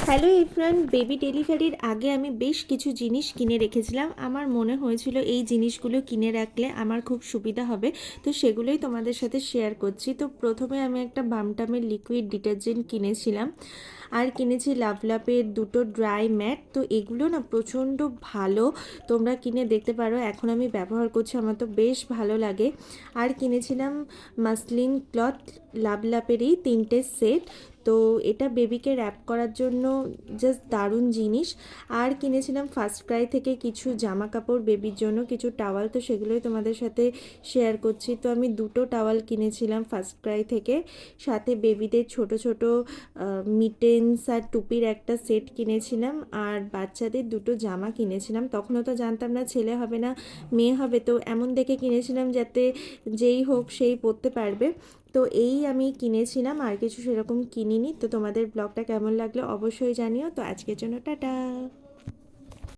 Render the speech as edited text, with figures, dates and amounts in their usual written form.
Hello everyone, baby ডেলিভারির আগে আমি বেশ কিছু জিনিস কিনে রেখেছিলাম। আমার মনে হয়েছিল এই জিনিসগুলো কিনে রাখলে আমার খুব সুবিধা হবে, তো সেগুলোই তোমাদের সাথে শেয়ার করছি। তো প্রথমে আমি একটা বামটামের লিকুইড ডিটারজেন্ট কিনেছিলাম, আর কিনেছি লাভলাভের দুটো ড্রাই ম্যাট। তো এগুলো না প্রচণ্ড ভালো, তোমরা কিনে দেখতে পারো। এখন আমি ব্যবহার করছি, আমার তো বেশ ভালো লাগে। আর কিনেছিলাম মাসলিন ক্লথ, লাভলাভেরই 3টে সেট। তো এটা বেবিকে র্যাপ করার জন্য জাস্ট দারুণ জিনিস। আর কিনেছিলাম ফার্স্ট ক্রাই থেকে কিছু জামা কাপড় বেবির জন্য, কিছু টাওয়াল, তো সেগুলোই তোমাদের সাথে শেয়ার করছি। তো আমি দুটো টাওয়াল কিনেছিলাম ফার্স্ট ক্রাই থেকে, সাথে বেবিদের ছোট ছোট মিটেন্স আর টুপির একটা সেট কিনেছিলাম, আর বাচ্চাদের দুটো জামা কিনেছিলাম। তখনও তো জানতাম না ছেলে হবে না মেয়ে হবে, তো এমন দেখে কিনেছিলাম যাতে যেই হোক সেই পরতে পারবে। তো এই আমি কিনেছিলাম, আর কিছু সেরকম কিনিনি। তো তোমাদের ব্লগটা কেমন লাগলো অবশ্যই জানিও। তো আজকের জন্য টাটা।